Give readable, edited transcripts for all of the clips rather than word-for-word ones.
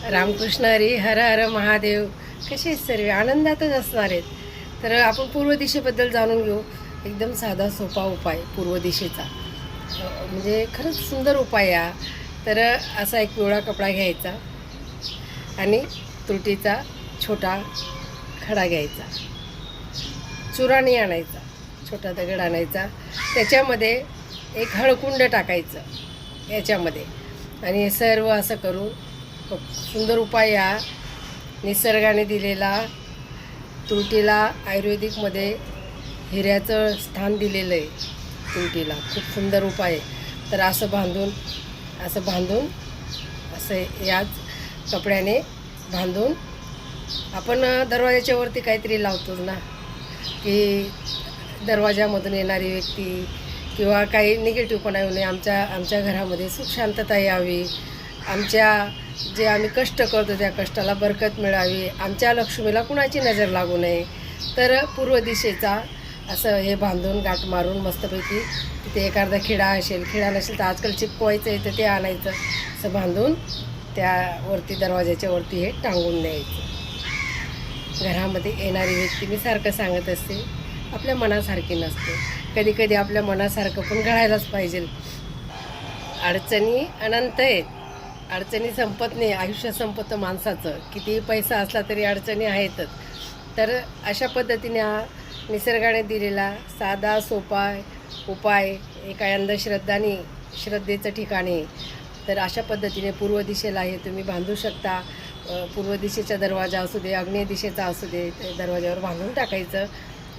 रामकृष्ण हरी, हर हर महादेव. कसे सर्व आनंदातच असणार आहेत. तर आपण पूर्व दिशेबद्दल जाणून घेऊ. एकदम साधा सोपा उपाय पूर्व दिशेचा, म्हणजे खरंच सुंदर उपाय हा. तर असा एक पिवळा कपडा घ्यायचा आणि तुरटीचा छोटा खडा घ्यायचा, चुराणी आणायचा, छोटा दगड आणायचा, त्याच्यामध्ये एक हळकुंड टाकायचं याच्यामध्ये, आणि सर्व असं करून सुंदर उपाय हा. निसर्गाने दिलेला, तुरटीला आयुर्वेदिकमध्ये हिऱ्याचं स्थान दिलेलं आहे. तुरटीला खूप सुंदर उपाय आहे. तर असं बांधून असं याच कपड्याने बांधून आपण दरवाजाच्या वरती काहीतरी लावतो ना, की दरवाजामधून येणारी व्यक्ती किंवा काही निगेटिव्हपणा येऊ नये, आमच्या घरामध्ये सुख शांतता यावी, जे आम्ही कष्ट करतो त्या कष्टाला बरकत मिळावी, आमच्या लक्ष्मीला कुणाची नजर लागू नये. तर पूर्व दिशेचा असं हे बांधून गाठ मारून मस्तपैकी तिथे एखादा खिळा असेल, खिळा नसेल तर आजकाल चिपकवायचं आहे तर ते आणायचं, असं बांधून त्यावरती दरवाजाच्या वरती हे टांगून द्यायचं. घरामध्ये येणारी व्यक्ती, मी सारखं सांगत असते, आपल्या मनासारखी नसते. कधी कधी आपल्या मनासारखं पण घडायलाच पाहिजे. अडचणी अनंत आहेत, अडचणी संपत नाही. आयुष्य संपतं माणसाचं, कितीही पैसा असला तरी अडचणी आहेतच. तर अशा पद्धतीने हा निसर्गाने दिलेला साधा सोपा उपाय एका अंधश्रद्धानी श्रद्धेचं ठिकाणी. तर अशा पद्धतीने पूर्व दिशेला हे तुम्ही बांधू शकता. पूर्व दिशेचा दरवाजा असू दे, आग्नेय दिशेचा असू दे, ते दरवाजावर बांधून टाकायचं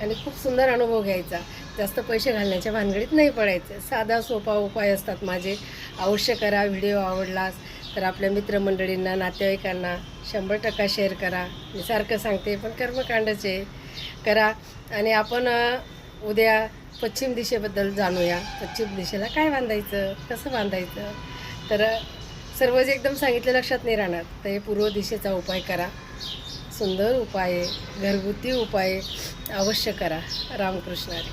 आणि खूप सुंदर अनुभव घ्यायचा. जास्त पैसे घालण्याच्या भानगडीत नाही पडायचं. साधा सोपा उपाय असतात माझे. अवश्य करा. व्हिडिओ आवडलास तर आपल्या मित्रमंडळींना, नातेवाईकांना 100% शेअर करा. मी सारखं सांगते, पण कर्मकांडाचे करा. आणि आपण उद्या पश्चिम दिशेबद्दल जाणूया. पश्चिम दिशेला काय बांधायचं, कसं बांधायचं. तर सर्वच एकदम सांगितलं लक्षात नाही राहणार. तर हे पूर्व दिशेचा उपाय करा. सुंदर उपाय आहे, घरगुती उपाय अवश्य करा. रामकृष्ण हरी,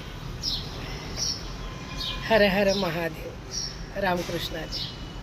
हर हर महादेव. रामकृष्ण हरी.